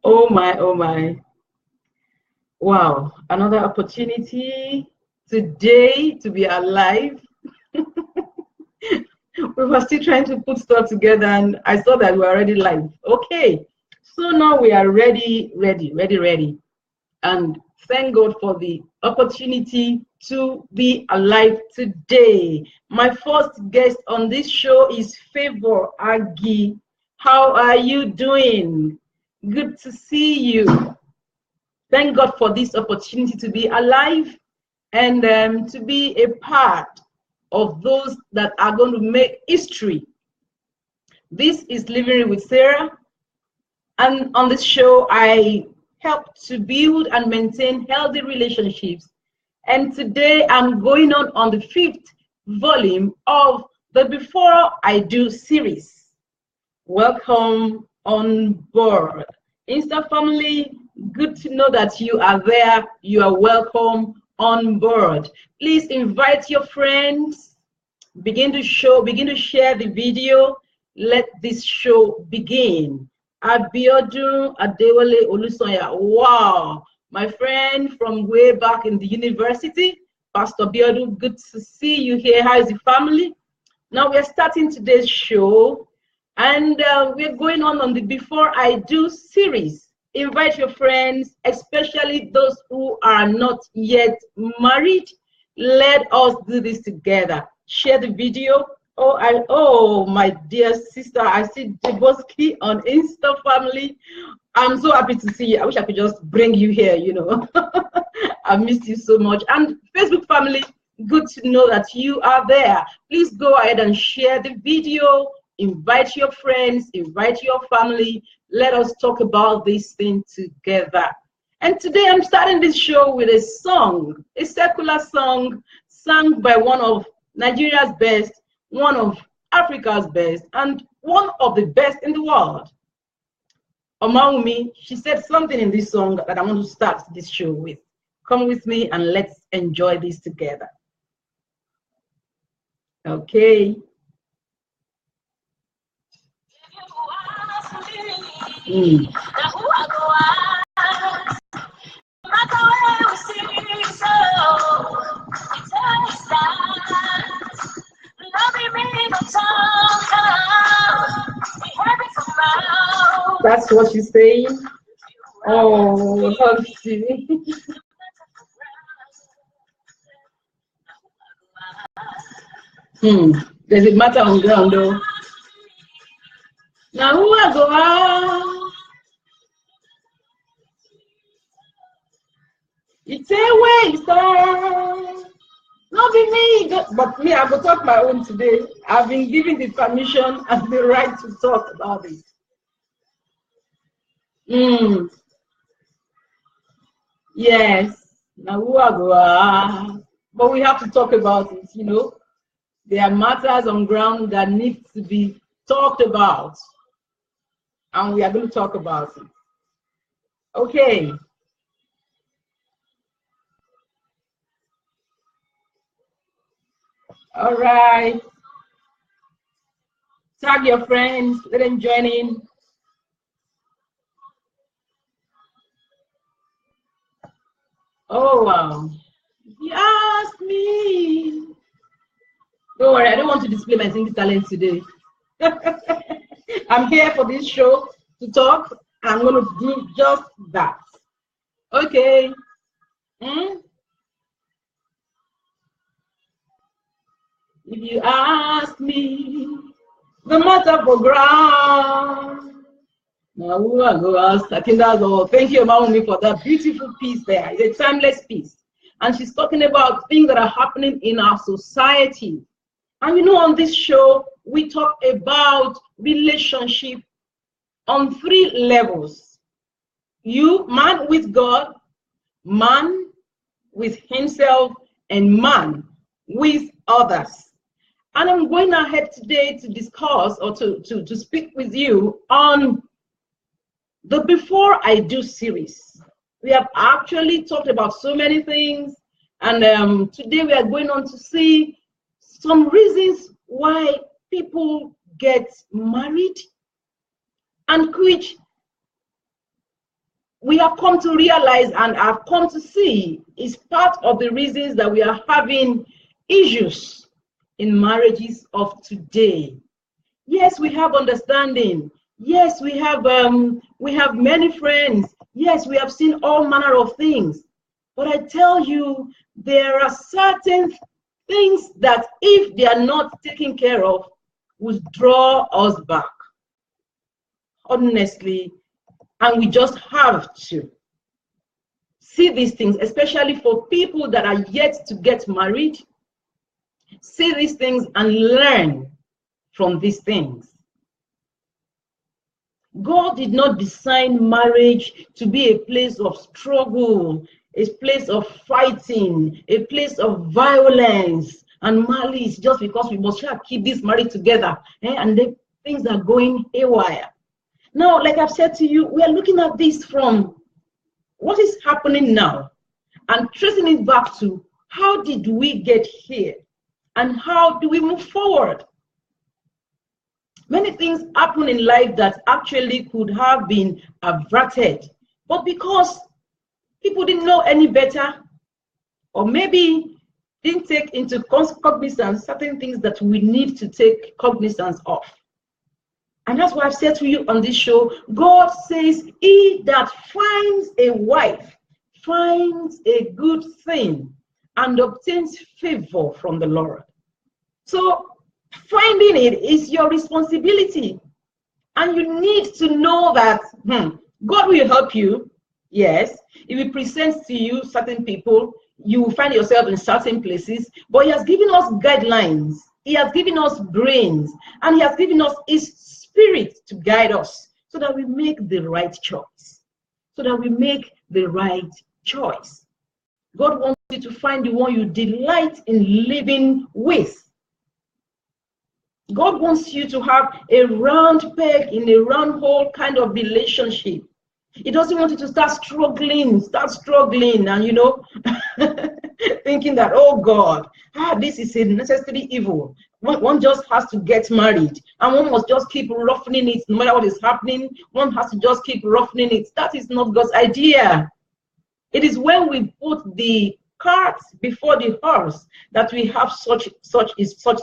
Oh my, oh my. Wow, another opportunity today to be alive. We were still trying to put stuff together and I saw that we were already live. Okay, so now we are ready. And thank God for the opportunity to be alive today. My first guest on this show is Favor Agi. How are you doing? Good to see you. Thank God for this opportunity to be alive and to be a part of those that are going to make history. This is Living with Sarah, and on this show I help to build and maintain healthy relationships. And today I'm going on the 5th volume of the Before I Do series. Welcome on board. Insta family, good to know that you are there. You are welcome on board. Please invite your friends. Begin to share the video. Let this show begin. Abiodun Adewale Olusoya. Wow, my friend from way back in the university, Pastor Abiodun, good to see you here. How is the family? Now we're starting today's show, and we're going on the Before I Do series. Invite your friends, especially those who are not yet married. Let us do this together. Share the video. Oh, my dear sister, I see Deboski on Insta family. I'm so happy to see you. I wish I could just bring you here, you know. I missed you so much. And Facebook family, good to know that you are there. Please go ahead and share the video. Invite your friends, invite your family. Let us talk about this thing together. And today I'm starting this show with a song, a secular song sung by one of Nigeria's best, one of Africa's best, and one of the best in the world. Omawumi, she said something in this song that I want to start this show with. Come with me and let's enjoy this together. Okay. That's what she's saying. Oh, Hugsy. There's a matter on ground though. Now who I go out? It's a waste. Not be me, but me, I go talk my own today. I've been given the permission and the right to talk about it. Yes. Now who I go? But we have to talk about it, you know. There are matters on ground that need to be talked about. And we are going to talk about it. Okay. All right. Tag your friends, let them join in. Oh, wow. He asked me. Don't worry, I don't want to display my singing talent today. I'm here for this show to talk. I'm going to do just that. Okay. If you ask me, the matter for ground. Now, who I go ask? I think that's all. Thank you, Maumi, for that beautiful piece there. It's a timeless piece. And she's talking about things that are happening in our society. And you know, on this show, we talk about relationship on 3 levels. You, man with God, man with himself, and man with others. And I'm going ahead today to discuss or to speak with you on the Before I Do series. We have actually talked about so many things, and today we are going on to see some reasons why people get married and which we have come to realize and have come to see is part of the reasons that we are having issues in marriages of today. Yes, we have understanding. Yes, we have many friends. Yes, we have seen all manner of things. But I tell you, there are certain things that if they are not taken care of, will draw us back. Honestly, and we just have to see these things, especially for people that are yet to get married. See these things and learn from these things. God did not design marriage to be a place of struggle, a place of fighting, a place of violence and malice, just because we must try to keep this marriage together, and then things are going haywire. Now, like I've said to you, we are looking at this from what is happening now and tracing it back to how did we get here and how do we move forward. Many things happen in life that actually could have been averted, but because people didn't know any better, or maybe didn't take into cognizance certain things that we need to take cognizance of. And that's why I've said to you on this show, God says, he that finds a wife finds a good thing and obtains favor from the Lord. So finding it is your responsibility. And you need to know that God will help you. Yes, He will present to you certain people. You will find yourself in certain places. But He has given us guidelines. He has given us brains. And He has given us His Spirit to guide us so that we make the right choice. So that we make the right choice. God wants you to find the one you delight in living with. God wants you to have a round peg in a round hole kind of relationship. He doesn't want you to start struggling and, thinking that, oh God, this is a necessary evil. One just has to get married and one must just keep roughening it no matter what is happening. One has to just keep roughening it. That is not God's idea. It is when we put the cart before the horse that we have such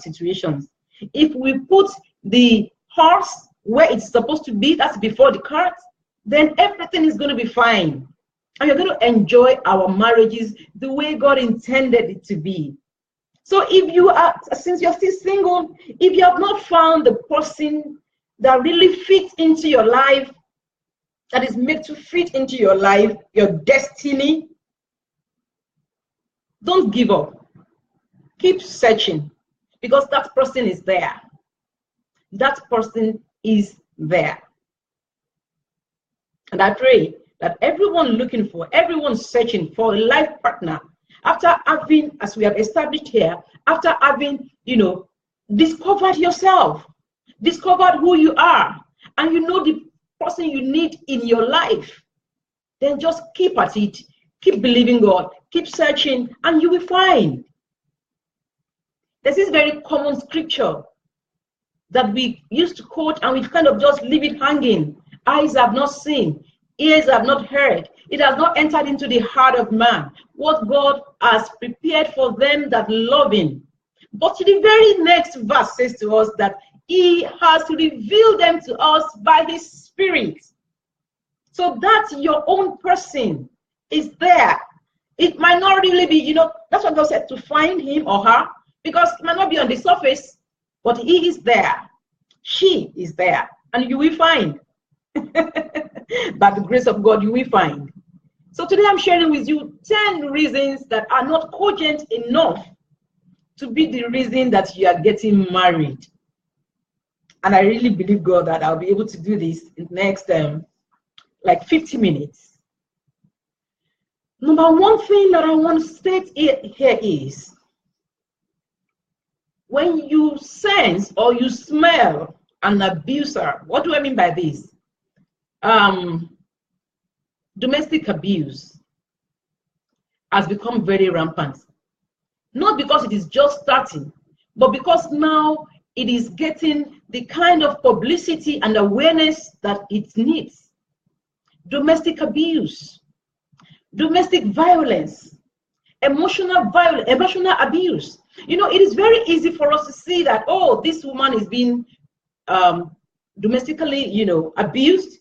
situations. If we put the horse where it's supposed to be, that's before the cart, then everything is going to be fine. And you're going to enjoy our marriages the way God intended it to be. So if you are, since you're still single, if you have not found the person that really fits into your life, that is made to fit into your life, your destiny, don't give up. Keep searching, because that person is there. That person is there. And I pray that everyone searching for a life partner, after having, as we have established here, after having, discovered yourself, discovered who you are, and the person you need in your life, then just keep at it, keep believing God, keep searching, and you will find. There's this very common scripture that we used to quote, and we kind of just leave it hanging. Eyes have not seen, ears have not heard, it has not entered into the heart of man what God has prepared for them that love Him. But the very next verse says to us that He has revealed them to us by His Spirit. So that your own person is there. It might not really be, that's what God said, to find him or her, because it might not be on the surface, but he is there. She is there, and you will find. By the grace of God, you will find. So today I'm sharing with you 10 reasons that are not cogent enough to be the reason that you are getting married. And I really believe, God, that I'll be able to do this in the next 50 minutes. Number one thing that I want to state here is, when you sense or you smell an abuser, what do I mean by this? Domestic abuse has become very rampant. Not because it is just starting, but because now it is getting the kind of publicity and awareness that it needs. domestic abuse, domestic violence, emotional violence, emotional abuse. You know, it is very easy for us to see that, oh, this woman is being domestically, you know, abused.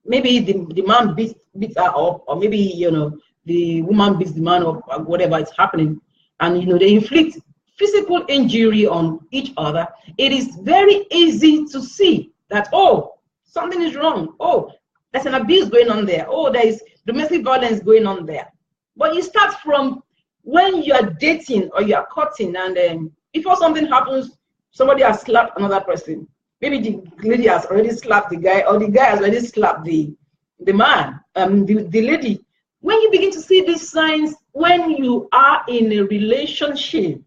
Maybe the man beats her up, or maybe, you know, the woman beats the man up, or whatever is happening, and, you know, they inflict physical injury on each other. It is very easy to see that, oh, something is wrong. Oh, there's an abuse going on there. Oh, there is domestic violence going on there. But you start from when you are dating or you are courting, and before something happens, somebody has slapped another person. Maybe the lady has already slapped the guy, or the guy has already slapped the man, the lady. When you begin to see these signs, when you are in a relationship,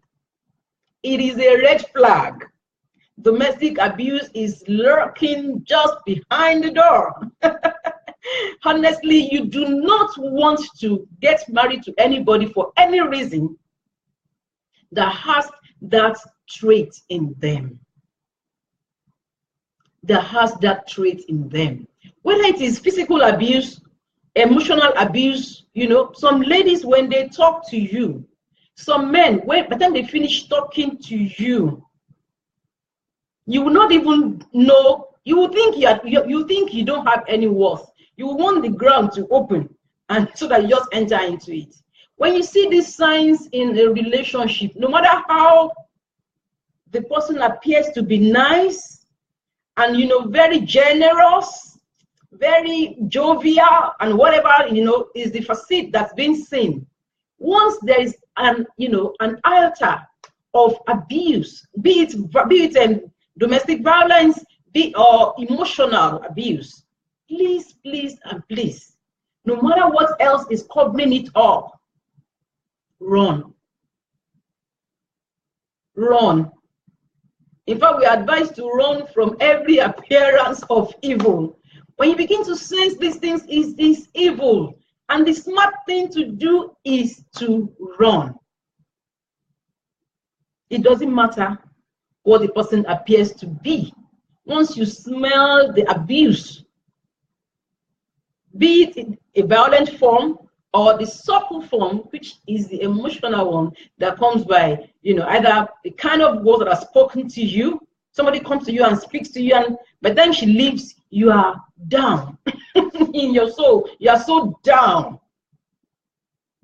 it is a red flag. Domestic abuse is lurking just behind the door. Honestly, you do not want to get married to anybody for any reason that has that trait in them. That has that trait in them. Whether it is physical abuse, emotional abuse, you know, some ladies, when they talk to you, some men, by the time they finish talking to you, you will not even know. You will think you think you don't have any worth. You want the ground to open, and so that you just enter into it. When you see these signs in a relationship, no matter how the person appears to be nice and, you know, very generous, very jovial, and whatever, you know, is the facade that's been seen. Once there is an, you know, an altar of abuse, be it domestic violence, or emotional abuse, please, please, and please, no matter what else is covering it up, run. Run. In fact, we are advised to run from every appearance of evil. When you begin to sense these things is evil, and the smart thing to do is to run. It doesn't matter what the person appears to be. Once you smell the abuse, be it in a violent form or the subtle form, which is the emotional one that comes by, you know, either the kind of words that are spoken to you, somebody comes to you and speaks to you, and by the time she leaves, you are down in your soul. You are so down.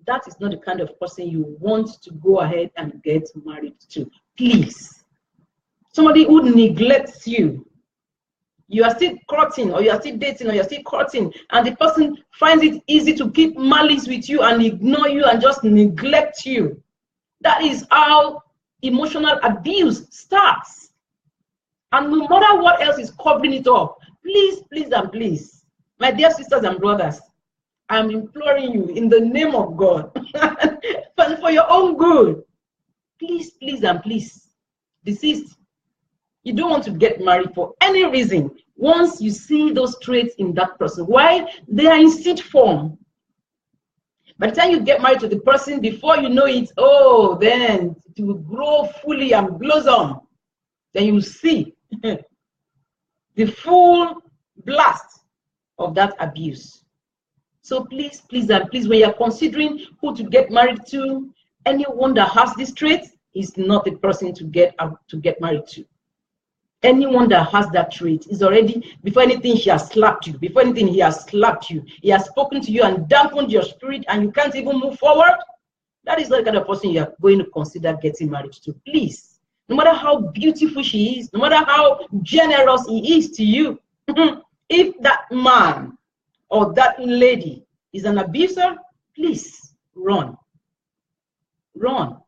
That is not the kind of person you want to go ahead and get married to. Please. Somebody who neglects you. You are still courting, or you are still dating, or you are still courting, and the person finds it easy to keep malice with you and ignore you and just neglect you. That is how emotional abuse starts. And no matter what else is covering it up, please, please, and please, my dear sisters and brothers, I'm imploring you in the name of God, and for your own good, please, please, and please, desist. You don't want to get married for any reason. Once you see those traits in that person, why? They are in seed form. By the time you get married to the person, before you know it, oh, then it will grow fully and blossom. Then you see the full blast of that abuse. So please, please, and please, when you're considering who to get married to, anyone that has this trait is not the person to get married to. Anyone that has that trait is already, before anything, she has slapped you. Before anything, he has slapped you. He has spoken to you and dampened your spirit, and you can't even move forward. That is not the kind of person you are going to consider getting married to. Please, no matter how beautiful she is, no matter how generous he is to you, if that man or that lady is an abuser, please run. Run.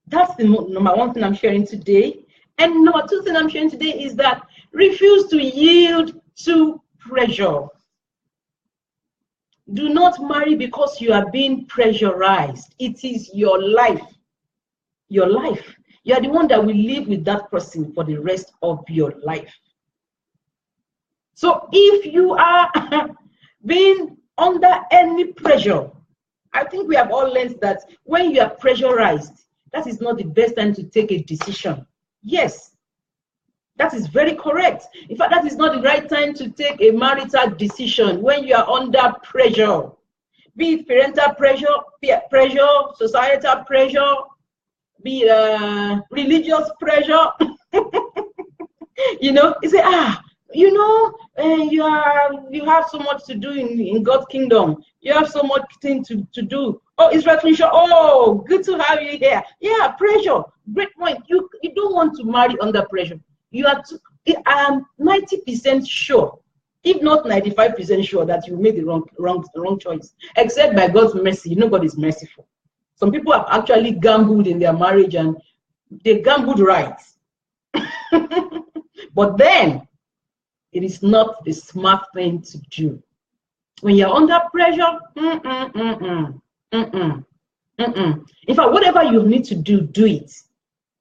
That's the number one thing I'm sharing today. And number two thing I'm sharing today is that refuse to yield to pressure. Do not marry because you are being pressurized. It is your life. Your life. You are the one that will live with that person for the rest of your life. So if you are being under any pressure, I think we have all learned that when you are pressurized, that is not the best time to take a decision. Yes, That is very correct. In fact, that is not the right time to take a marital decision when you are under pressure. Be it parental pressure, peer pressure, societal pressure, be it religious pressure. You know, you say, you know, you have so much to do in God's kingdom. You have so much thing to do. Oh, Israel Twinshaw, oh, good to have you here. Yeah, pressure. Great point. You don't want to marry under pressure. You are I am 90% sure, if not 95% sure, that you made the wrong choice. Except by God's mercy. God is merciful. Some people have actually gambled in their marriage and they gambled right. But then it is not the smart thing to do. When you're under pressure, in fact, whatever you need to do, do it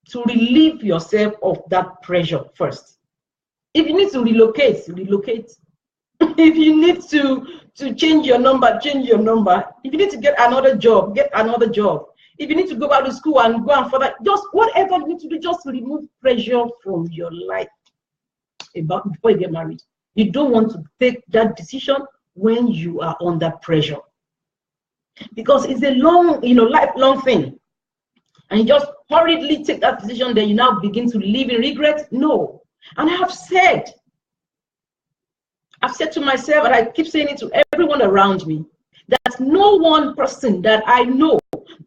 to relieve yourself of that pressure first. If you need to relocate, relocate. If you need to change your number, change your number. If you need to get another job, get another job. If you need to go back to school and go and further, just whatever you need to do, just remove pressure from your life before you get married. You don't want to take that decision when you are under pressure, because it's a long, lifelong thing. And you just hurriedly take that decision, then you now begin to live in regret. No. And I have said to myself, and I keep saying it to everyone around me, that no one person that I know,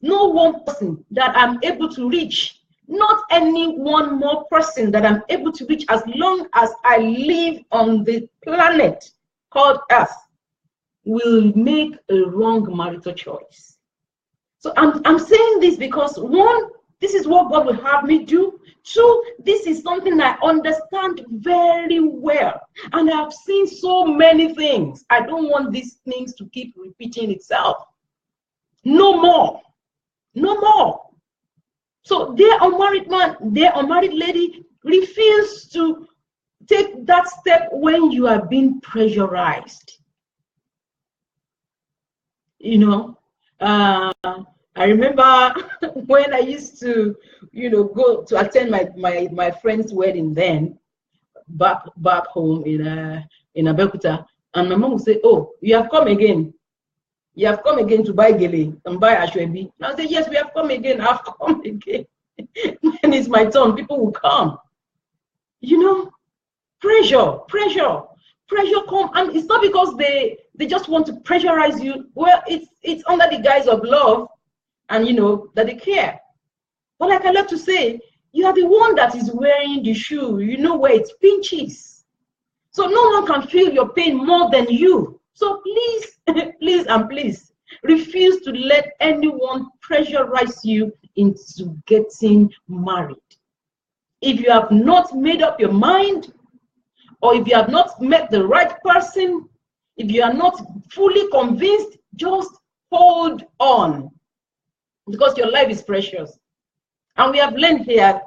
no one person that I'm able to reach, not any one more person that I'm able to reach as long as I live on the planet called Earth, will make a wrong marital choice. So I'm saying this because, one, this is what God will have me do. Two, this is something I understand very well. And I've seen so many things. I don't want these things to keep repeating itself. No more. No more. So their unmarried man, their unmarried lady, refuse to take that step when you are being pressurized. I remember when I used to, go to attend my friend's wedding then, back home in Abeokuta, and my mom would say, "Oh, you have come again. You have come again to buy gele and buy ashwebi." And I say, "Yes, we have come again. I've come again." When it's my turn, people will come. Pressure come, and it's not because they just want to pressurize you. Well, it's under the guise of love, and that they care. But like I love to say, you are the one that is wearing the shoe. You know where it pinches. So no one can feel your pain more than you. So please, please and please, refuse to let anyone pressurize you into getting married. If you have not made up your mind, or if you have not met the right person, if you are not fully convinced, just hold on, because your life is precious. And we have learned here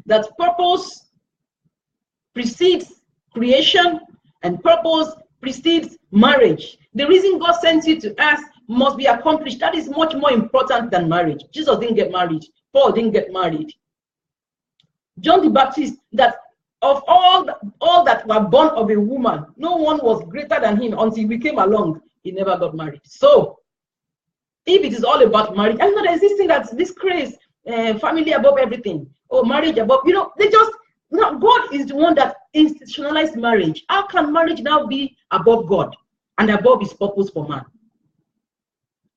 that purpose precedes creation and purpose precedes marriage. The reason God sent you to earth must be accomplished. That is much more important than marriage. Jesus didn't get married. Paul didn't get married. John the Baptist, that of all that were born of a woman, no one was greater than him until we came along. He never got married. So if it is all about marriage, I know there's this thing that's this craze, family above everything, or marriage above, God is the one that institutionalized marriage. How can marriage now be above God and above his purpose for man?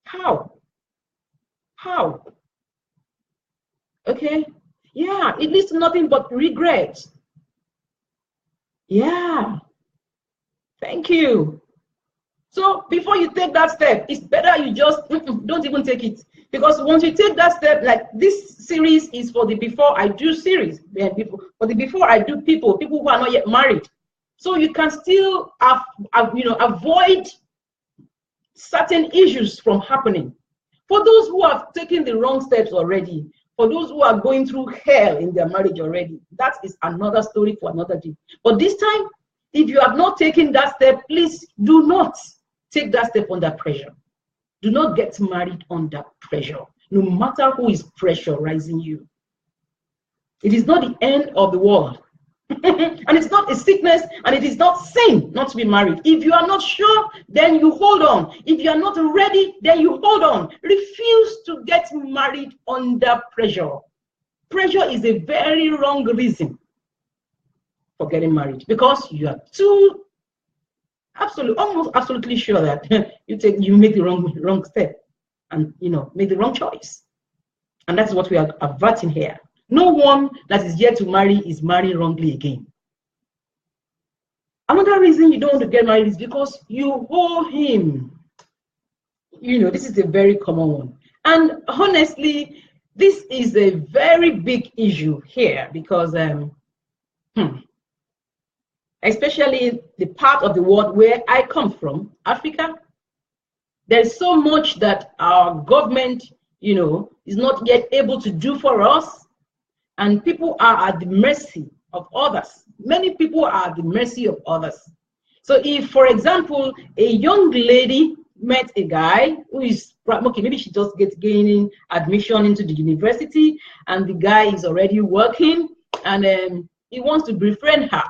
How? Okay, yeah, it leads to nothing but regret. Yeah, thank you. So before you take that step, it's better you just don't even take it. Because once you take that step, like this series is for the before I do series, for the before I do people who are not yet married. So you can still avoid certain issues from happening. For those who have taken the wrong steps already, for those who are going through hell in their marriage already, that is another story for another day. But this time, if you have not taken that step, please do not take that step under pressure. Do not get married under pressure, no matter who is pressurizing you. It is not the end of the world And it's not a sickness, and it is not sin not to be married. If you are not sure, then you hold on. If you are not ready, then you hold on. Refuse to get married under pressure. Pressure is a very wrong reason for getting married, because you are too almost absolutely sure that you make the wrong step, and make the wrong choice. And that's what we are averting here. No one that is yet to marry is marrying wrongly again. Another reason you don't want to get married is because you owe him. This is a very common one. And honestly, this is a very big issue here, because especially the part of the world where I come from, Africa, there's so much that our government, is not yet able to do for us. And people are at the mercy of others. Many people are at the mercy of others. So if, for example, a young lady met a guy who is, okay, maybe she just gaining admission into the university, and the guy is already working, and he wants to befriend her.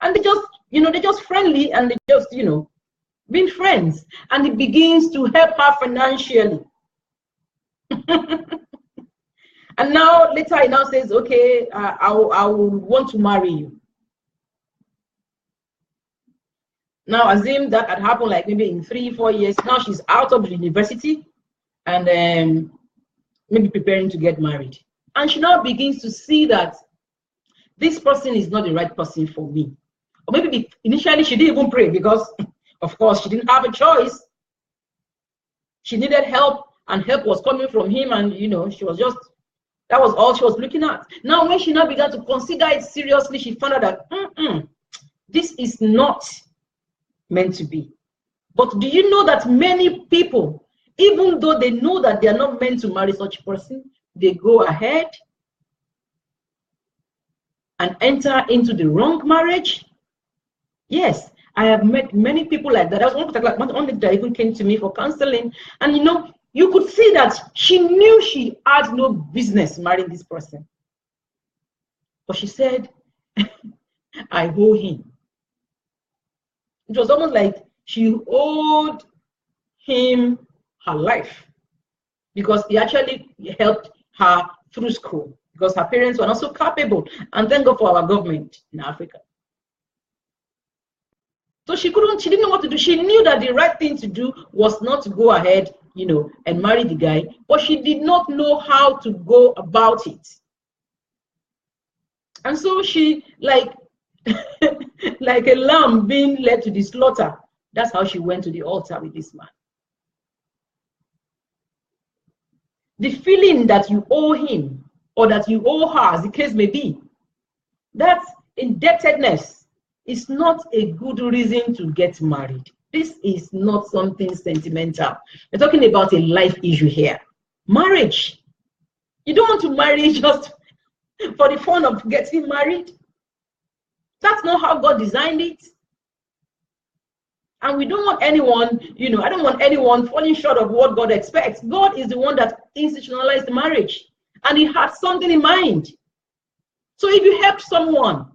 And they just, they're just friendly, and they just, being friends. And he begins to help her financially. And now later he now says, okay, I will want to marry you. Now assume that had happened like maybe in 3-4 years. Now she's out of the university and maybe preparing to get married. And she now begins to see that this person is not the right person for me. Or maybe initially she didn't even pray, because of course she didn't have a choice. She needed help, and help was coming from him, and she was just, that was all she was looking at. Now, when she now began to consider it seriously, she found out that this is not meant to be. But do you know that many people, even though they know that they are not meant to marry such a person, they go ahead and enter into the wrong marriage? Yes, I have met many people like that. There was one particular one that even came to me for counseling, and you could see that she knew she had no business marrying this person. But she said, I owe him. It was almost like she owed him her life, because he actually helped her through school, because her parents were not so capable. And thank God for our government in Africa. So she didn't know what to do. She knew that the right thing to do was not to go ahead, and marry the guy, but she did not know how to go about it. And so she, like a lamb being led to the slaughter, that's how she went to the altar with this man. The feeling that you owe him, or that you owe her, as the case may be, that indebtedness is not a good reason to get married. This is not something sentimental. We're talking about a life issue here. Marriage. You don't want to marry just for the fun of getting married. That's not how God designed it. And we don't want anyone, I don't want anyone falling short of what God expects. God is the one that institutionalized the marriage, and he had something in mind. So if you help someone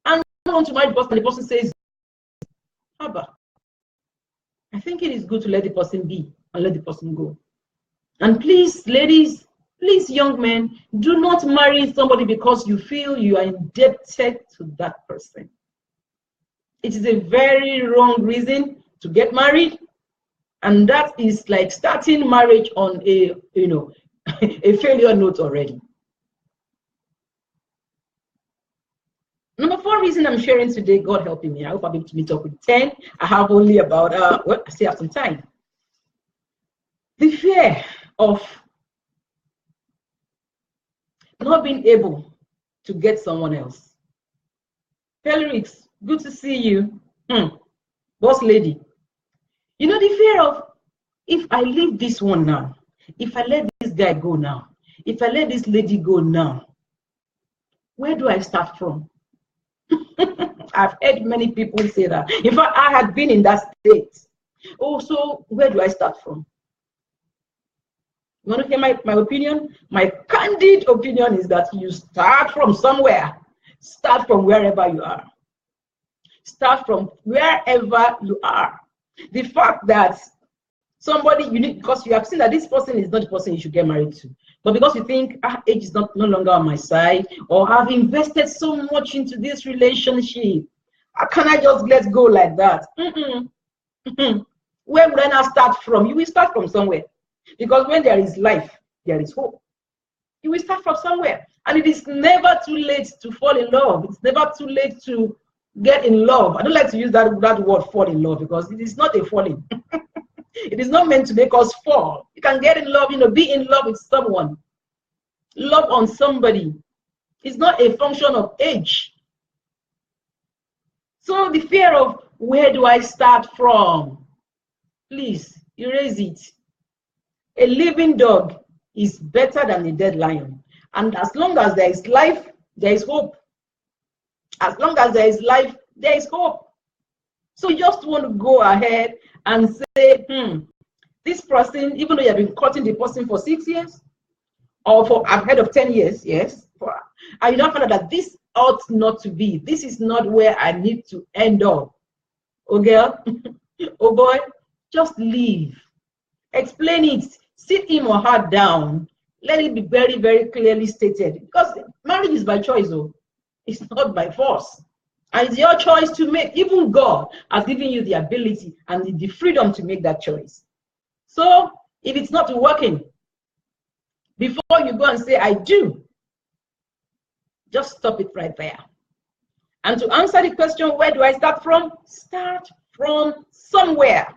and you want to marry the person, and the person says, Abba, I think it is good to let the person be and let the person go. And please, ladies, please, young men, do not marry somebody because you feel you are indebted to that person. It is a very wrong reason to get married, and that is like starting marriage on a a failure note already. Number 4 reason I'm sharing today, God helping me. I hope I'll be able to meet up with 10. I have only about, I still have some time. The fear of not being able to get someone else. Felix, good to see you. Boss lady. The fear of, if I leave this one now, if I let this guy go now, if I let this lady go now, where do I start from? I've heard many people say that. In fact, I had been in that state. Oh, so where do I start from? You want to hear my opinion? My candid opinion is that you start from somewhere. Start from wherever you are. Start from wherever you are. The fact that somebody you need, because you have seen that this person is not the person you should get married to, but because you think age is no longer on my side, or I've invested so much into this relationship, how can I just let go like that? Where would I now start from? You will start from somewhere, because when there is life, there is hope. You will start from somewhere, and it is never too late to fall in love. It's never too late to get in love. I don't like to use that word fall in love, because it is not a falling. It is not meant to make us fall. You can get in love, be in love with someone. Love on somebody. It's not a function of age. So the fear of where do I start from? Please erase it. A living dog is better than a dead lion. And as long as there is life, there is hope. As long as there is life, there is hope. So you just want to go ahead and say, this person, even though you have been courting the person for 6 years, or for ahead of 10 years, yes, and you don't find out that this ought not to be. This is not where I need to end up. Oh girl, oh boy, just leave. Explain it. Sit him or her down. Let it be very, very clearly stated. Because marriage is by choice, though. It's not by force. And it's your choice to make. Even God has given you the ability and the freedom to make that choice. So if it's not working, before you go and say, I do, just stop it right there. And to answer the question, where do I start from? Start from somewhere.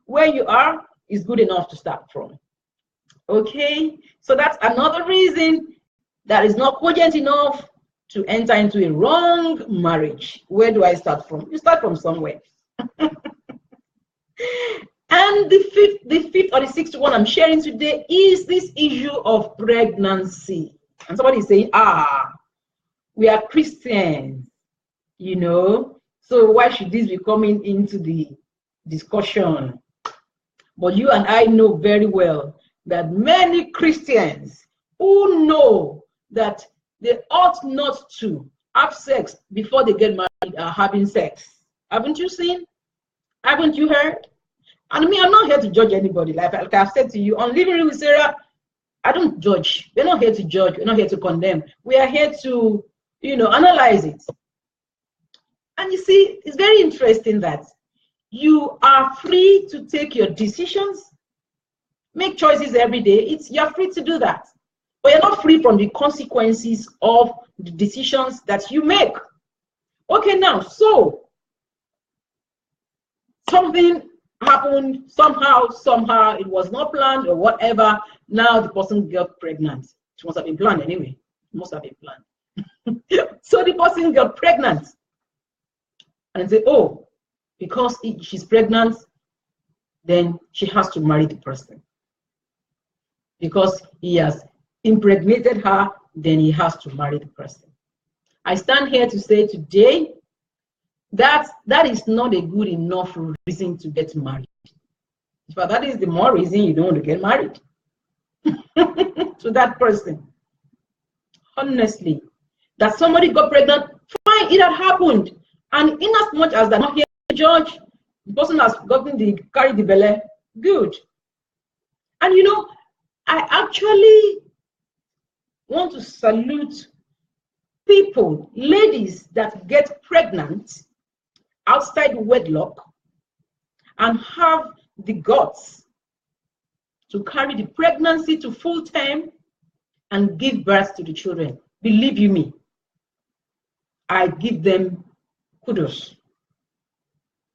Where you are is good enough to start from. Okay? So that's another reason that is not cogent enough to enter into a wrong marriage. Where do I start from? You start from somewhere. And the fifth or the sixth one I'm sharing today is this issue of pregnancy. And somebody is saying, we are Christians, so why should this be coming into the discussion? But you and I know very well that many Christians who know that they ought not to have sex before they get married are having sex. Haven't you seen? Haven't you heard? And me, I'm not here to judge anybody. Like I've said to you, on Living Real with Sarah, I don't judge. We're not here to judge. We're not here to condemn. We are here to, analyze it. And you see, it's very interesting that you are free to take your decisions, make choices every day. You're free to do that. But you're not free from the consequences of the decisions that you make. Okay, now, so something happened somehow, it was not planned or whatever. Now the person got pregnant. It must have been planned anyway. It must have been planned. So the person got pregnant. And say, because she's pregnant, then she has to marry the person. Because he has impregnated her, then he has to marry the person. I stand here to say today that is not a good enough reason to get married. But that is the more reason you don't want to get married to that person. Honestly, that somebody got pregnant, fine, it had happened. And in as much as they're not here to judge, the person has carried the belly, good. And I actually want to salute people, ladies that get pregnant outside wedlock and have the guts to carry the pregnancy to full term and give birth to the children. Believe you me, I give them kudos.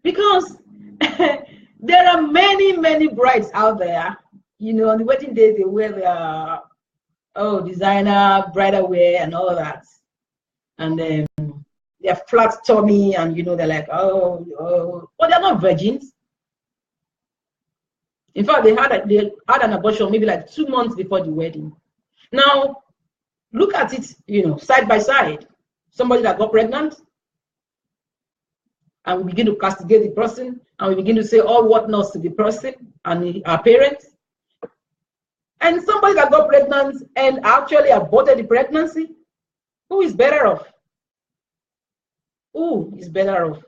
Because there are many, many brides out there, on the wedding day they wear their designer bridal wear and all that. And then they're flat tummy and they're like, but they're not virgins. In fact, they had an abortion maybe like 2 months before the wedding. Now, look at it, side by side. Somebody that got pregnant, and we begin to castigate the person, and we begin to say all whatnots to the person and our parents. And somebody that got pregnant and actually aborted the pregnancy, who is better off? who is better off.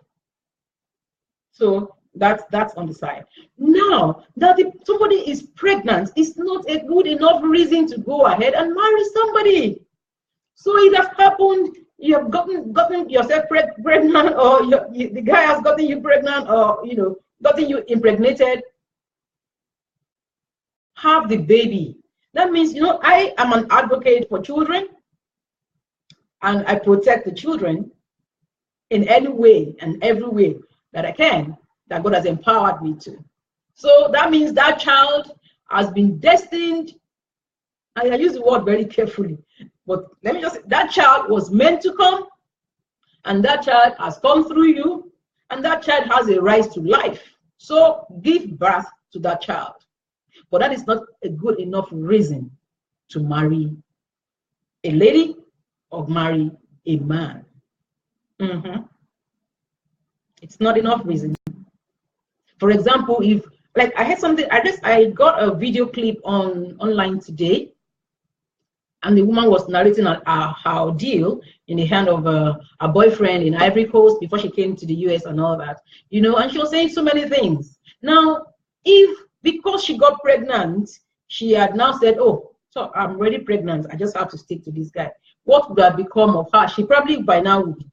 So that's on the side. Now that if somebody is pregnant, it's not a good enough reason to go ahead and marry somebody. So it has happened, you have gotten yourself pregnant, or the guy has gotten you pregnant, or gotten you impregnated. Have the baby. That means, I am an advocate for children, and I protect the children in any way and every way that I can, that God has empowered me to. So that means that child has been destined, and I use the word very carefully, but let me just say, that child was meant to come, and that child has come through you, and that child has a right to life. So give birth to that child. But that is not a good enough reason to marry a lady or marry a man. It's not enough reason. For example, if, like, I had something, I got a video clip online today, and the woman was narrating her ordeal in the hand of a boyfriend in Ivory Coast before she came to the US and all that, and she was saying so many things. Now, because she got pregnant, she had now said, oh, so I'm already pregnant, I just have to stick to this guy. What would have become of her? She probably by now would be dead.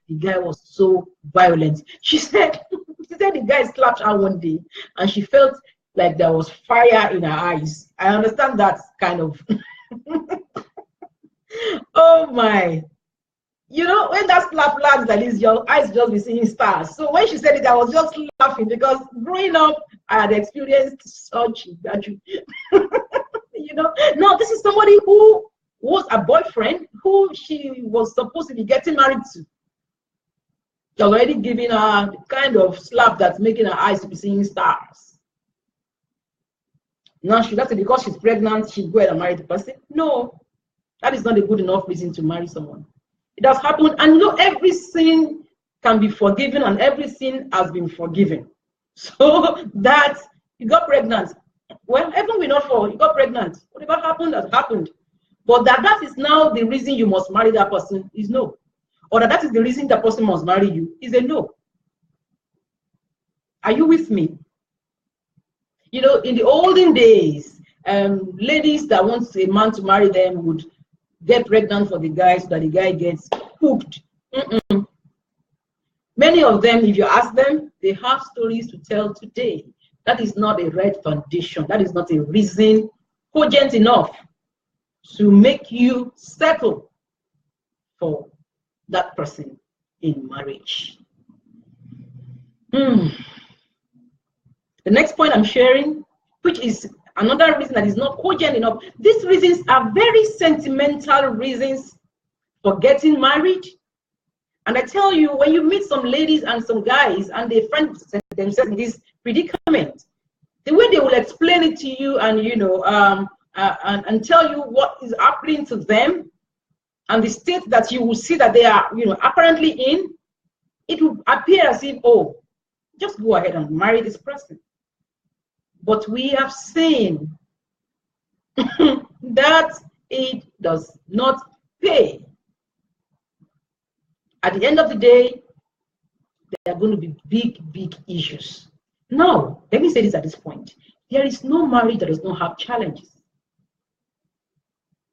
The guy was so violent. She said the guy slapped her one day, and she felt like there was fire in her eyes. I understand that kind of. Oh my. When that slap lands like this, your eyes just be seeing stars. So when she said it, I was just laughing, because growing up, I had experienced such that now this is somebody who was a boyfriend who she was supposed to be getting married to. You're already giving her the kind of slap that's making her eyes to be seeing stars. Now, should that say because she's pregnant, she'll go ahead and marry the person? No, that is not a good enough reason to marry someone. It has happened, and every sin can be forgiven, and every sin has been forgiven. So that you got pregnant, well, heaven will not fall. You got pregnant. Whatever happened has happened. But that is now the reason you must marry that person is no. Or that is the reason that person must marry you is a no. Are you with me? In the olden days, ladies that want a man to marry them would get pregnant for the guy so that the guy gets hooked. Many of them, if you ask them, they have stories to tell today. That is not a right foundation. That is not a reason cogent enough to make you settle for that person in marriage. The next point I'm sharing, which is another reason that is not cogent enough. These reasons are very sentimental reasons for getting married. And I tell you, when you meet some ladies and some guys and they find themselves in this predicament, the way they will explain it to you and and tell you what is happening to them and the state that you will see that they are apparently in, it will appear as if, oh, just go ahead and marry this person. But we have seen that it does not pay. At the end of the day, there are going to be big issues. Now, let me say this at this point. There is no marriage that does not have challenges.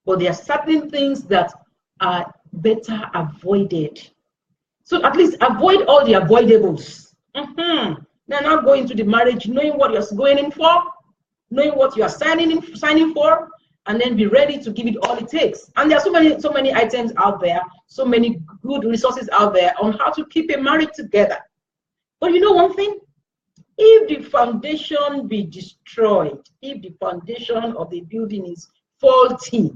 But there are certain things that are better avoided. So at least avoid all the avoidables. Now not go into the marriage knowing what you're going in for, knowing what you are signing for, and then be ready to give it all it takes. And there are so many items out there, so many good resources out there on how to keep a marriage together. But you know one thing? If the foundation be destroyed, if the foundation of the building is faulty,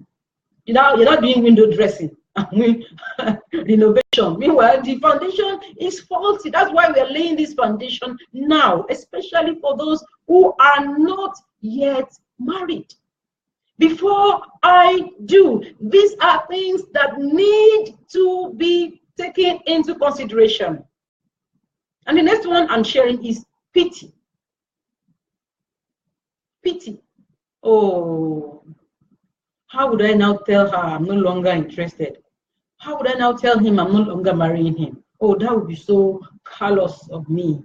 you're not doing window dressing, renovation. Meanwhile, the foundation is faulty. That's why we are laying this foundation now, especially for those who are not yet married. Before I do, these are things that need to be taken into consideration. And the next one I'm sharing is pity. Pity. Oh, how would I now tell her I'm no longer interested? How would I now tell him I'm no longer marrying him? Oh, that would be so callous of me.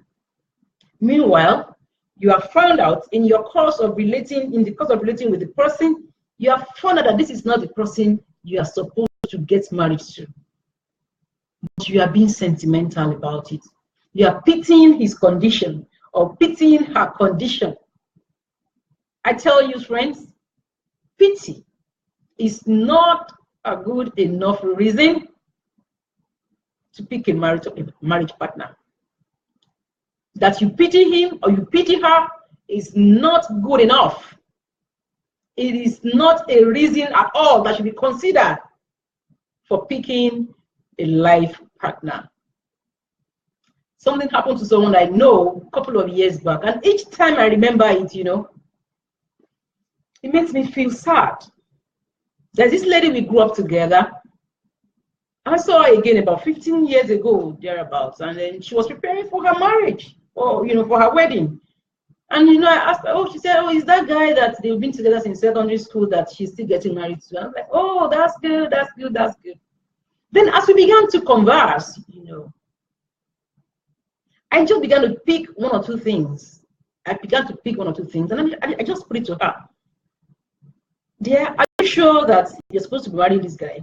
Meanwhile, you have found out in the course of relating with the person, you have found out that this is not the person you are supposed to get married to. But you are being sentimental about it. You are pitying his condition or pitying her condition. I tell you, friends, pity is not a good enough reason to pick a marriage partner. That you pity him or you pity her is not good enough. It is not a reason at all that should be considered for picking a life partner. Something happened to someone I know a couple of years back, and each time I remember it, you know, it makes me feel sad. There's this lady we grew up together. I saw her again about 15 years ago, thereabouts, and then she was preparing for her marriage, or for her wedding. And I asked her, oh, she said, oh, is that guy that they've been together since secondary school that she's still getting married to? I was like, oh, that's good, that's good, that's good. Then as we began to converse, I just began to pick one or two things. And I just put it to her. Dear, are you sure that you're supposed to be marrying this guy?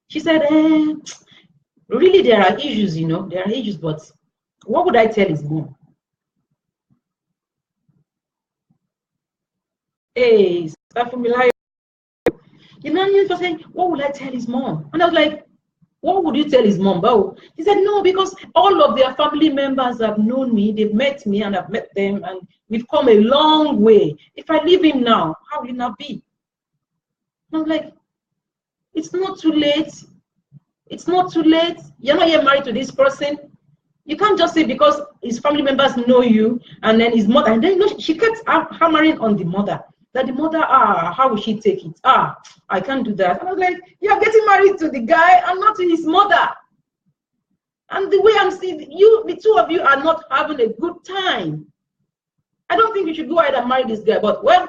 She said, really, there are issues, there are issues, but what would I tell his mom? Hey, you just saying, what would I tell his mom? And I was like, what would you tell his mom? But he said, no, because all of their family members have known me, they've met me, and I've met them, and we've come a long way. If I leave him now, how will it not be? And I'm like, it's not too late. It's not too late. You're not yet married to this person. You can't just say because his family members know you, and then his mother, and then she kept hammering on the mother. That the mother, how will she take it? I can't do that. And I was like, you're getting married to the guy and not to his mother. And the way I'm seeing the two of you are not having a good time. I don't think you should go ahead and marry this guy. But well,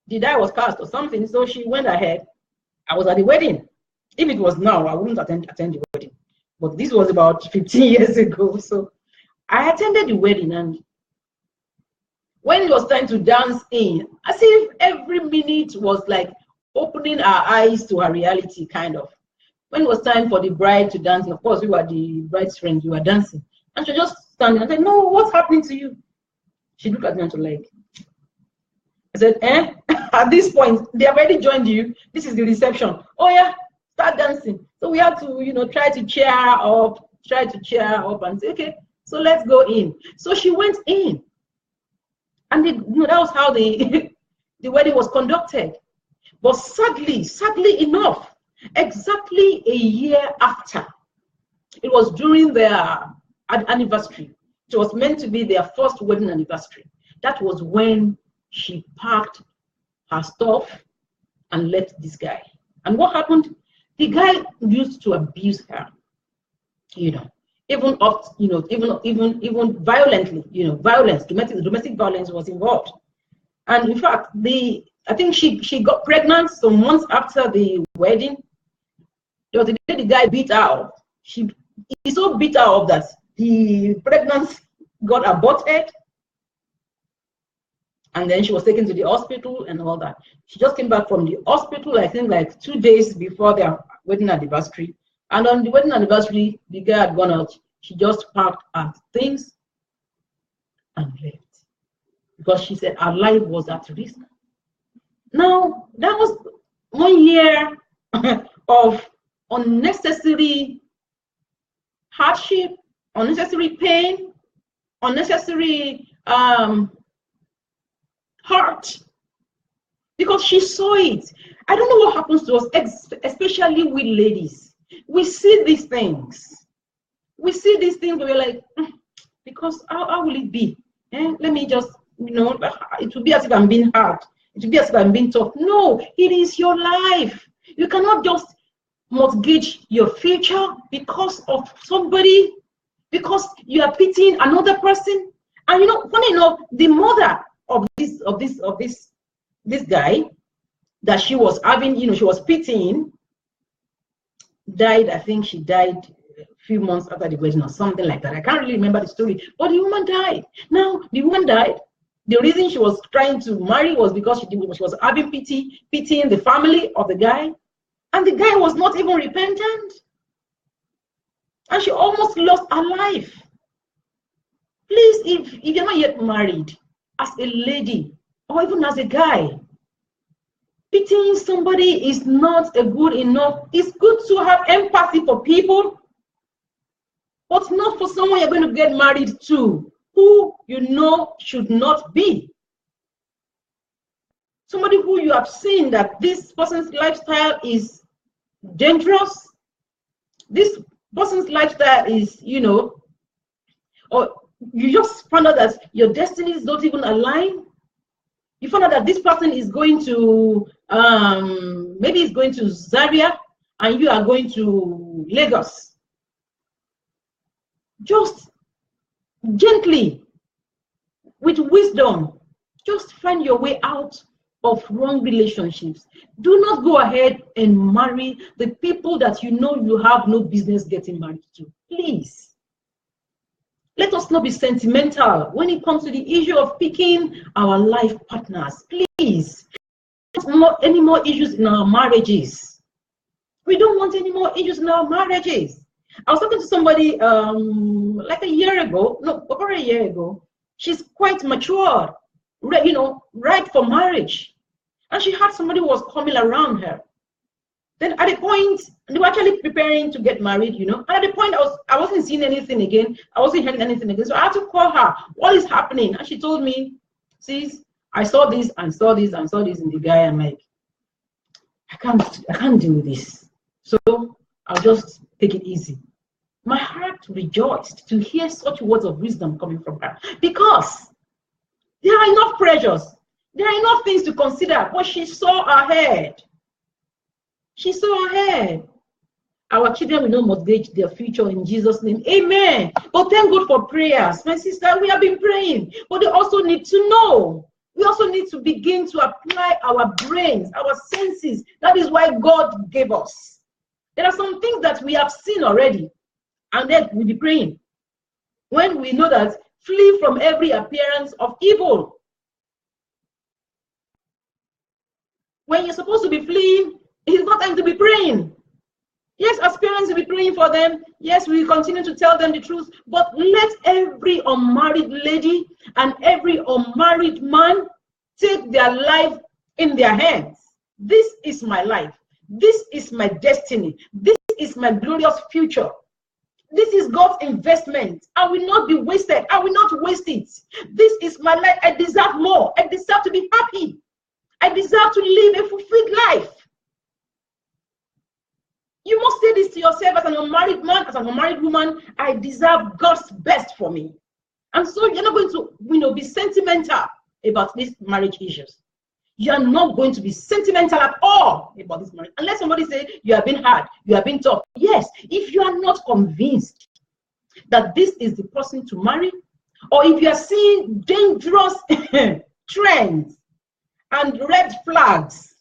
the die was cast or something, so she went ahead. I was at the wedding. If it was now, I wouldn't attend the wedding. But this was about 15 years ago. So I attended the wedding, and when it was time to dance in, as if every minute was like opening our eyes to our reality, kind of. When it was time for the bride to dance, and of course we were the bride's friends, we were dancing. And she just standing and said, no, what's happening to you? She looked at me and was like, I said, at this point, they have already joined you. This is the reception. Oh yeah, start dancing. So we had to, try to cheer her up and say, okay, so let's go in. So she went in. And that was how the wedding was conducted. But sadly enough, exactly a year after, it was during their anniversary. It was meant to be their first wedding anniversary. That was when she packed her stuff and left this guy. And what happened? The guy used to abuse her, even violently, violence, domestic violence was involved. And in fact, I think she got pregnant some months after the wedding. There was the day the guy beat her up. He so beat her up that the pregnancy got aborted. And then she was taken to the hospital and all that. She just came back from the hospital, I think like 2 days before their wedding anniversary. And on the wedding anniversary, the guy had gone out. She just packed her things and left. Because she said her life was at risk. Now, that was 1 year of unnecessary hardship, unnecessary pain, unnecessary hurt. Because she saw it. I don't know what happens to us, especially with ladies. We see these things. We see these things, we're like, because how will it be? Let me just, it will be as if I'm being hard. It will be as if I'm being tough. No, it is your life. You cannot just mortgage your future because of somebody, because you are pitying another person. And funny enough, the mother of this guy that she was having, she was pitying, died. I think she died a few months after the wedding or something like that. I can't really remember the story, but the woman died. Now, the woman died. The reason she was trying to marry was because she was having pitying the family of the guy. And the guy was not even repentant. And she almost lost her life. Please, if you're not yet married, as a lady, or even as a guy, pitying somebody is not a good enough. It's good to have empathy for people, but not for someone you're going to get married to, who you know should not be. Somebody who you have seen that this person's lifestyle is dangerous. This person's lifestyle is, or you just found out that your destinies don't even align. You found out that this person is going to, maybe he's going to Zaria and you are going to Lagos. Just gently, with wisdom, just find your way out of wrong relationships. Do not go ahead and marry the people that you know you have no business getting married to. Please. Let us not be sentimental when it comes to the issue of picking our life partners. Please. Not any more issues in our marriages. We don't want any more issues in our marriages. I was talking to somebody like a year ago, no, over a year ago. She's quite mature, right for marriage. And she had somebody who was coming around her. Then at the point, they were actually preparing to get married, And at the point, I wasn't seeing anything again. I wasn't hearing anything again. So I had to call her. What is happening? And she told me, sis, I saw this and saw this and saw this in the guy. I'm like, I can't deal with this. So I'll just take it easy. My heart rejoiced to hear such words of wisdom coming from her, because there are enough pressures. There are enough things to consider, but she saw ahead. She saw ahead. Our children will not mortgage their future in Jesus' name. Amen. But thank God for prayers. My sister, we have been praying, but they also need to know. We also need to begin to apply our brains, our senses. That is why God gave us. There are some things that we have seen already, and then we'll be praying. When we know that, flee from every appearance of evil. When you're supposed to be fleeing, it's not time to be praying. Yes, as parents, we'll be praying for them. Yes, we will continue to tell them the truth. But let every unmarried lady and every unmarried man take their life in their hands. This is my life. This is my destiny. This is my glorious future. This is God's investment. I will not be wasted. I will not waste it. This is my life. I deserve more. I deserve to be happy. I deserve to live a fulfilled life. You must say this to yourself as an unmarried man, as an unmarried woman. I deserve God's best for me. And so you're not going to, be sentimental about these marriage issues. You're not going to be sentimental at all about this marriage. Unless somebody say you have been hard, you have been tough. Yes, if you are not convinced that this is the person to marry, or if you are seeing dangerous trends and red flags,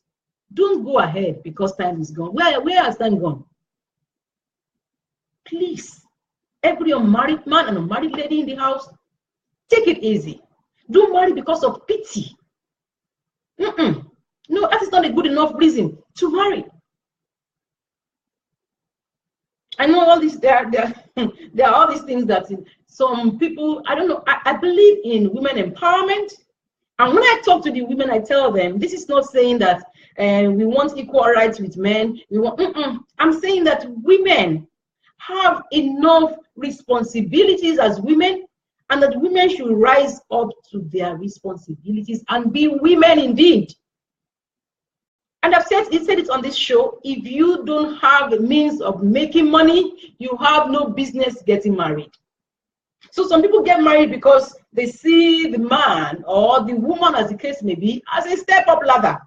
don't go ahead because time is gone. Where has time gone? Please, every unmarried man and unmarried lady in the house, take it easy. Don't marry because of pity. No, that is not a good enough reason to marry. I know all this. There are all these things that some people, I don't know. I believe in women empowerment. And when I talk to the women, I tell them, this is not saying that we want equal rights with men. I'm saying that women have enough responsibilities as women, and that women should rise up to their responsibilities and be women indeed. And I've said it on this show, if you don't have the means of making money, you have no business getting married. So some people get married because they see the man or the woman, as the case may be, as a step-up ladder.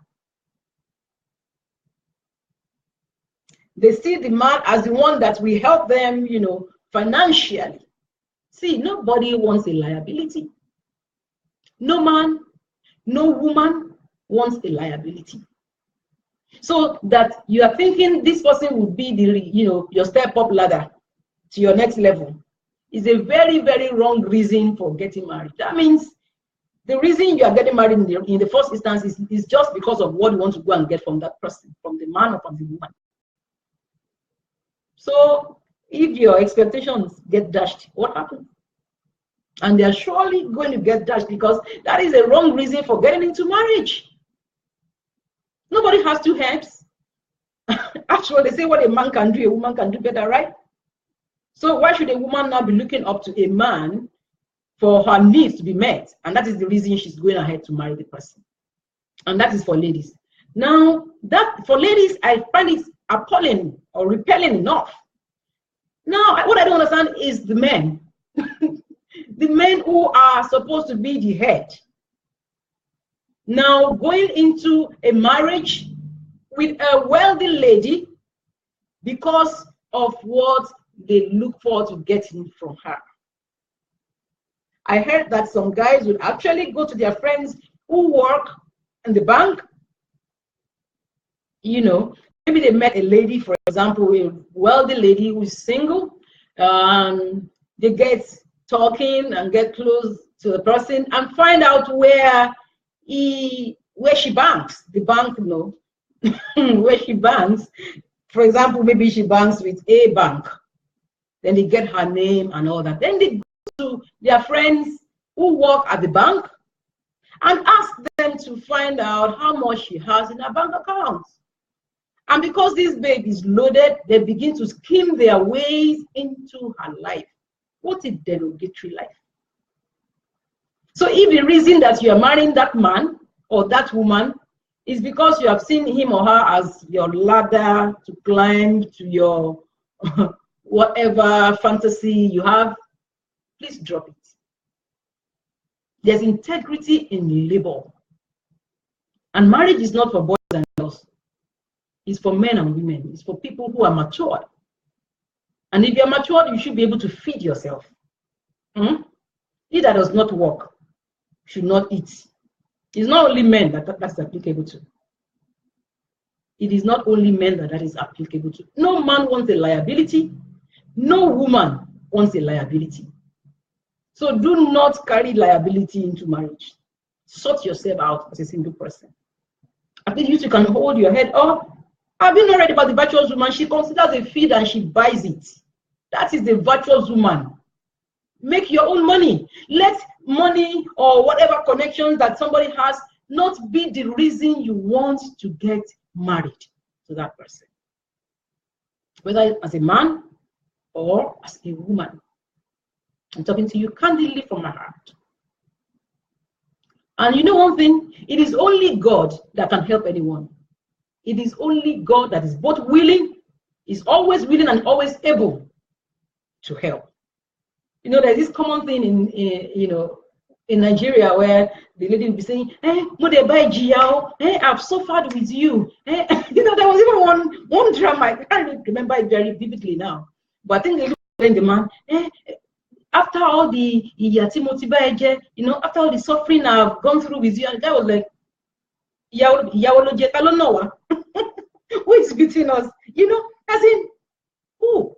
They see the man as the one that will help them, financially. See, nobody wants a liability. No man, no woman wants a liability. So that you are thinking this person will be the, your step up ladder to your next level is a very, very wrong reason for getting married. That means the reason you are getting married in the first instance is just because of what you want to go and get from that person, from the man or from the woman. So if your expectations get dashed, what happens? And they are surely going to get dashed, because that is a wrong reason for getting into marriage. Nobody has two heads. Actually, they say what a man can do, a woman can do better, right? So why should a woman now be looking up to a man for her needs to be met? And that is the reason she's going ahead to marry the person. And that is for ladies. Now, that for ladies, I find it appalling or repelling enough. Now, what I don't understand is the men. The men who are supposed to be the head. Now, going into a marriage with a wealthy lady because of what they look forward to getting from her. I heard that some guys would actually go to their friends who work in the bank. Maybe they met a lady, for example, a wealthy lady who is single. They get talking and get close to the person and find out where she banks. The bank, where she banks. For example, maybe she banks with a bank. Then they get her name and all that. Then they go to their friends who work at the bank and ask them to find out how much she has in her bank account. And because this babe is loaded, they begin to scheme their ways into her life. What a derogatory life. So if the reason that you are marrying that man or that woman is because you have seen him or her as your ladder to climb to your whatever fantasy you have, please drop it. There's integrity in labor. And marriage is not for boys and girls. It's for men and women. It's for people who are matured. And if you're matured, you should be able to feed yourself. He that does not work should not eat. It's not only men that's applicable to. It is not only men that is applicable to. No man wants a liability. No woman wants a liability. So do not carry liability into marriage. Sort yourself out as a single person. At least you can hold your head up. I've been already about the virtuous woman. She considers a feed and she buys it. That is the virtuous woman. Make your own money. Let money or whatever connections that somebody has not be the reason you want to get married to that person. Whether as a man or as a woman. I'm talking to you candidly from my heart. And you know one thing? It is only God that can help anyone. It is only God that is both willing, is always willing and always able to help. There's this common thing in Nigeria where the lady will be saying, I've suffered with you. There was even one drama, I can't remember it very vividly now. But I think they look at the man, after all the after all the suffering I've gone through with you, and the guy was like, who is beating us? As in, who?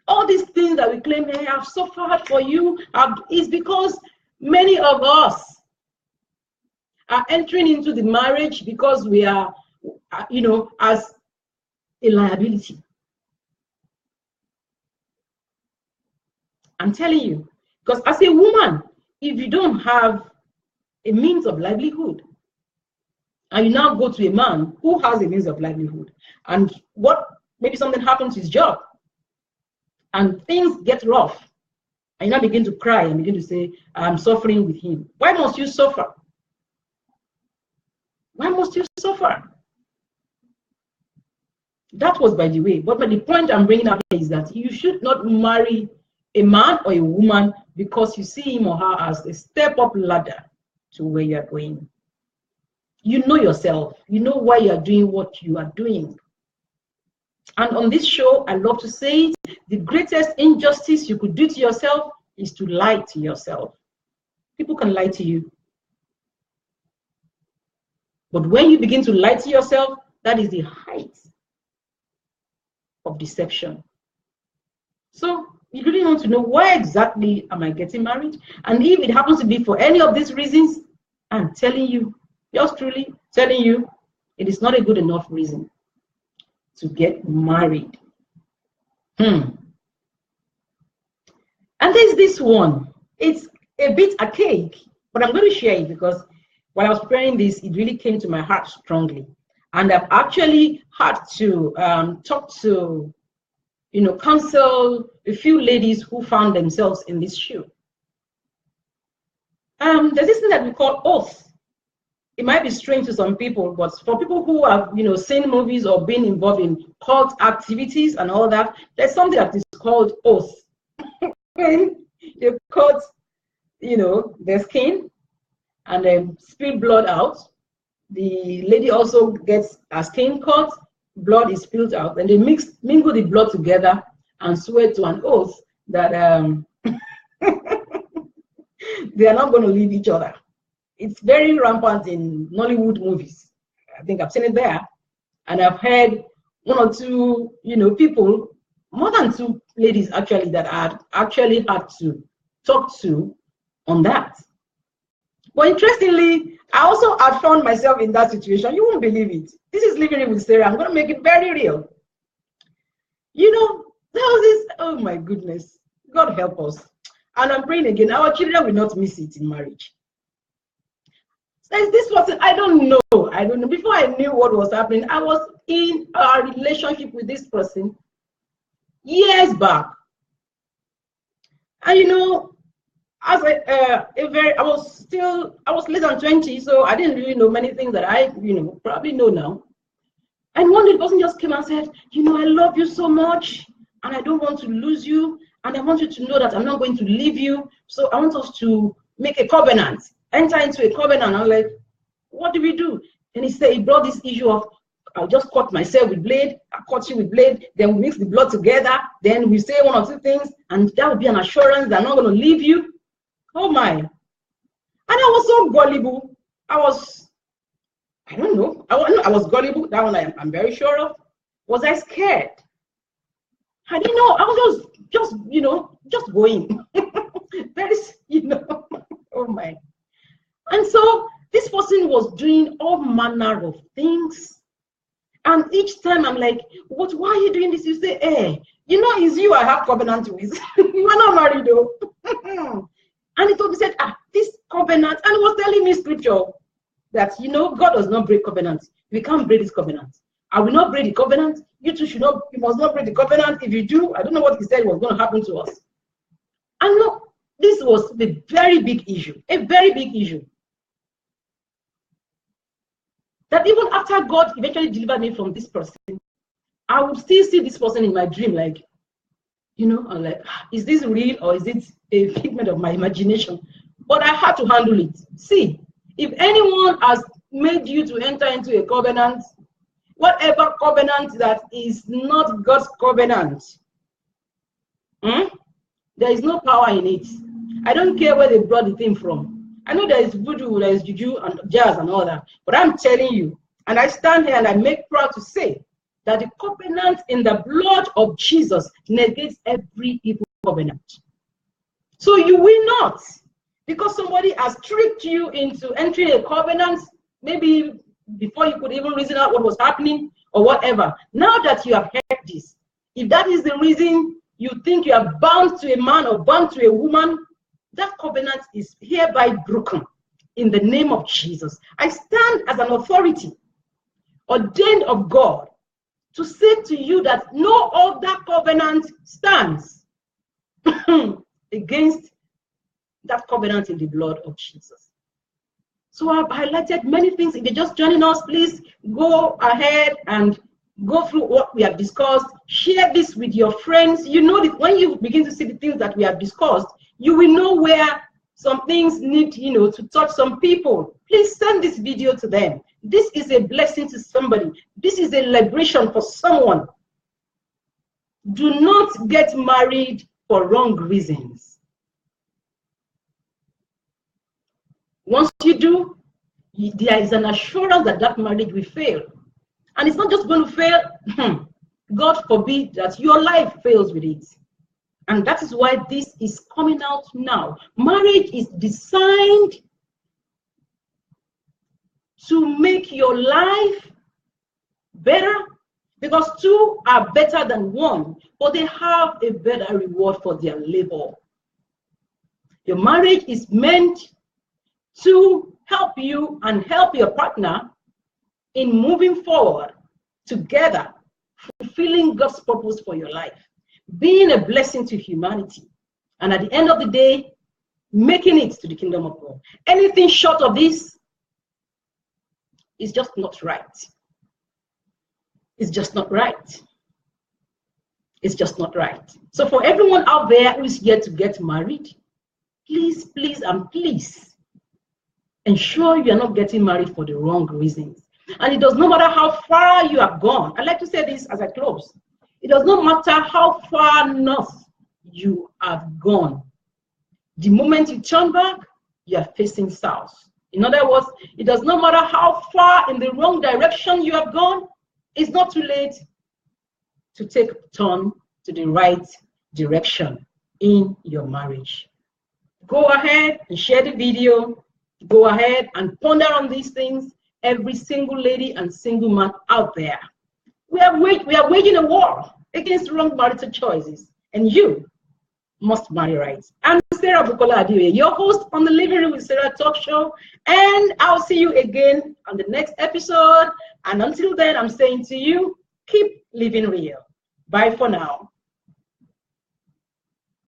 All these things that we claim, hey, I've suffered for you, is because many of us are entering into the marriage because we are, as a liability. I'm telling you, because as a woman, if you don't have a means of livelihood, and you now go to a man who has a means of livelihood, and maybe something happens to his job, and things get rough, and you now begin to cry and begin to say, I'm suffering with him. Why must you suffer? Why must you suffer? That was by the way. But the point I'm bringing up is that you should not marry a man or a woman because you see him or her as a step-up ladder to where you're going. You know yourself. You know why you're doing what you are doing. And on this show, I love to say it, the greatest injustice you could do to yourself is to lie to yourself. People can lie to you. But when you begin to lie to yourself, That is the height of deception. So you really want to know, why exactly am I getting married? And if it happens to be for any of these reasons, I'm telling you, just truly telling you, it is not a good enough reason to get married. And there's this one. It's a bit archaic, but I'm going to share it because while I was preparing this, it really came to my heart strongly. And I've actually had to talk to, counsel a few ladies who found themselves in this shoe. There's this thing that we call oath. It might be strange to some people, but for people who have, seen movies or been involved in cult activities and all that, there's something that is called oath. When they cut, their skin and then spill blood out, the lady also gets her skin cut, blood is spilled out, and they mingle the blood together and swear to an oath that they are not going to leave each other. It's very rampant in Nollywood movies. I think I've seen it there. And I've heard one or two, people, more than two ladies actually, that I actually had to talk to on that. But interestingly, I also had found myself in that situation. You won't believe it. This is Living It with Sarah. I'm going to make it very real. There was this, oh my goodness, God help us. And I'm praying again, our children will not miss it in marriage. There's this person, I don't know. Before I knew what was happening, I was in a relationship with this person years back. And as I was less than 20, so I didn't really know many things that I, probably know now. And one day the person just came and said, I love you so much, and I don't want to lose you, and I want you to know that I'm not going to leave you. So I want us to make a covenant, enter into a covenant. I'm like, what do we do? And he brought this issue of, I'll just cut myself with blade, I cut you with blade, then we mix the blood together, then we say one or two things, and that would be an assurance that I'm not going to leave you. Oh my. And I was so gullible. I was gullible. That one I'm very sure of. Was I scared? I didn't know. I was just going. Very, oh my. And so this person was doing all manner of things. And each time I'm like, why are you doing this? You say, hey, it's you I have covenant with. You are not married though. And he said, this covenant, and he was telling me scripture that, God does not break covenants. We can't break this covenant. I will not break the covenant. You two you must not break the covenant. If you do, I don't know what he said was going to happen to us. And no, this was a very big issue, that even after God eventually delivered me from this person, I would still see this person in my dream, like, I'm like, is this real or is it a figment of my imagination? But I had to handle it. See, if anyone has made you to enter into a covenant, whatever covenant that is not God's covenant, there is no power in it. I don't care where they brought the thing from. I know there is voodoo, there is juju and jazz and all that, but I'm telling you, and I stand here and I make proud to say that the covenant in the blood of Jesus negates every evil covenant. So you will not, because somebody has tricked you into entering a covenant, maybe before you could even reason out what was happening or whatever. Now that you have heard this, if that is the reason you think you are bound to a man or bound to a woman, that covenant is hereby broken in the name of Jesus. I stand as an authority ordained of God to say to you that no other covenant stands against that covenant in the blood of Jesus. So I've highlighted many things. If you're just joining us, please go ahead and go through what we have discussed. Share this with your friends. You know that when you begin to see the things that we have discussed, you will know where some things need, to touch some people. Please send this video to them. This is a blessing to somebody. This is a liberation for someone. Do not get married for wrong reasons. Once you do, there is an assurance that that marriage will fail. And it's not just going to fail. God forbid that your life fails with it. And that is why this is coming out now. Marriage is designed to make your life better, because two are better than one, but they have a better reward for their labor. Your marriage is meant to help you and help your partner in moving forward together, fulfilling God's purpose for your life, being a blessing to humanity, and at the end of the day, making it to the kingdom of God. Anything short of this is just not right. It's just not right. It's just not right. So for everyone out there who is yet to get married, please, please, and please ensure you are not getting married for the wrong reasons. And it does not matter how far you have gone. I'd like to say this as I close. It does not matter how far north you have gone. The moment you turn back, you are facing south. In other words, it does not matter how far in the wrong direction you have gone. It's not too late to take a turn to the right direction in your marriage. Go ahead and share the video. Go ahead and ponder on these things. Every single lady and single man out there. We are waging a war against wrong marital choices, and you must marry right. I'm Sarah Bukola Adiwe, your host on the Living Room with Sarah talk show, and I'll see you again on the next episode. And until then, I'm saying to you, keep living real. Bye for now.